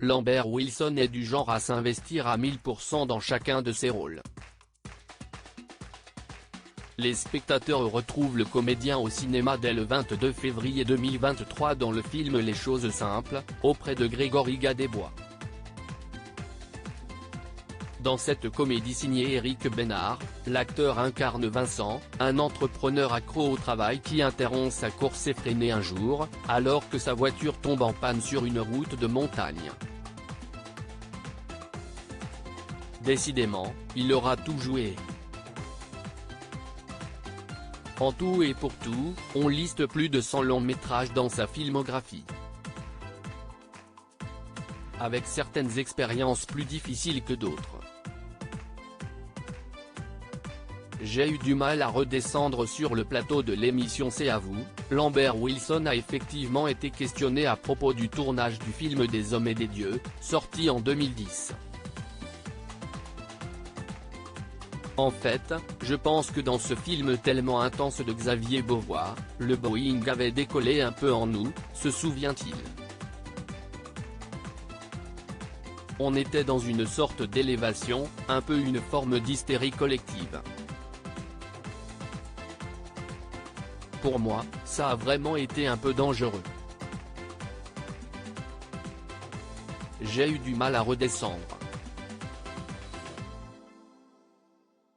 Lambert Wilson est du genre à s'investir à 1000% dans chacun de ses rôles. Les spectateurs retrouvent le comédien au cinéma dès le 22 février 2023 dans le film Les choses simples, auprès de Grégory Gadebois. Dans cette comédie signée Éric Bénard, l'acteur incarne Vincent, un entrepreneur accro au travail qui interrompt sa course effrénée un jour, alors que sa voiture tombe en panne sur une route de montagne. Décidément, il aura tout joué. En tout et pour tout, on liste plus de 100 longs métrages dans sa filmographie. Avec certaines expériences plus difficiles que d'autres. J'ai eu du mal à redescendre sur le plateau de l'émission C'est à vous. Lambert Wilson a effectivement été questionné à propos du tournage du film Des hommes et des dieux, sorti en 2010. En fait, je pense que dans ce film tellement intense de Xavier Beauvois, le Boeing avait décollé un peu en nous, se souvient-il. On était dans une sorte d'élévation, un peu une forme d'hystérie collective. Pour moi, ça a vraiment été un peu dangereux. J'ai eu du mal à redescendre.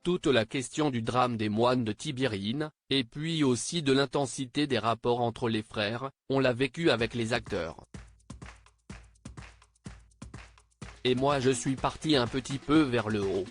Toute la question du drame des moines de Tibérine, et puis aussi de l'intensité des rapports entre les frères, on l'a vécu avec les acteurs. Et moi je suis parti un petit peu vers le haut.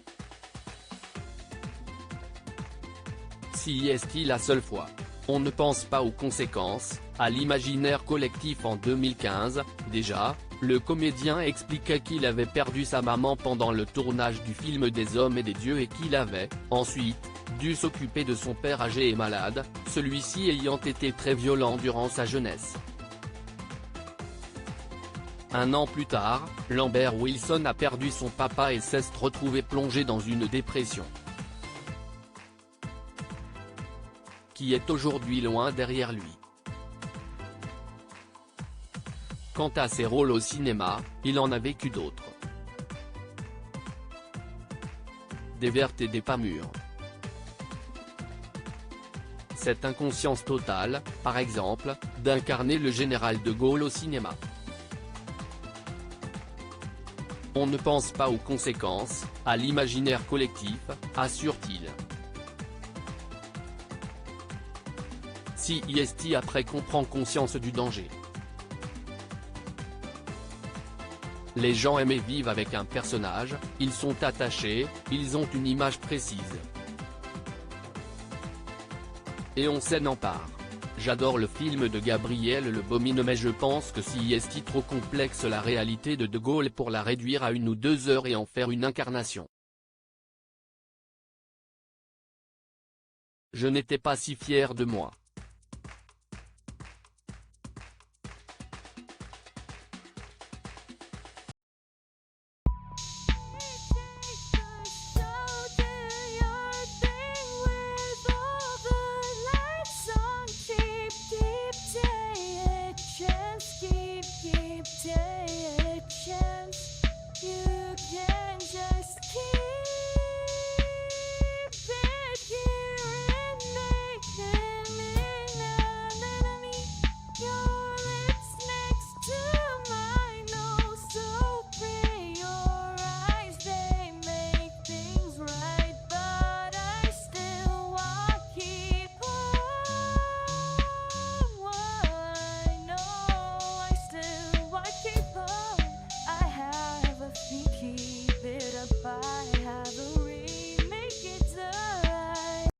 Si est-il la seule fois. On ne pense pas aux conséquences, à l'imaginaire collectif. En 2015, déjà, le comédien expliquait qu'il avait perdu sa maman pendant le tournage du film Des hommes et des dieux et qu'il avait, ensuite, dû s'occuper de son père âgé et malade, celui-ci ayant été très violent durant sa jeunesse. Un an plus tard, Lambert Wilson a perdu son papa et s'est retrouvé plongé dans une dépression. Qui est aujourd'hui loin derrière lui. Quant à ses rôles au cinéma, il en a vécu d'autres. Des vertes et des pas mûres. Cette inconscience totale, par exemple, d'incarner le général de Gaulle au cinéma. On ne pense pas aux conséquences, à l'imaginaire collectif, assure-t-il. Si est après qu'on prend conscience du danger. Les gens aiment et vivent avec un personnage, ils sont attachés, ils ont une image précise. Et on s'en empare. J'adore le film de Gabriel Le Baume mais je pense que si est trop complexe la réalité de Gaulle pour la réduire à 1 ou 2 heures et en faire une incarnation. Je n'étais pas si fier de moi.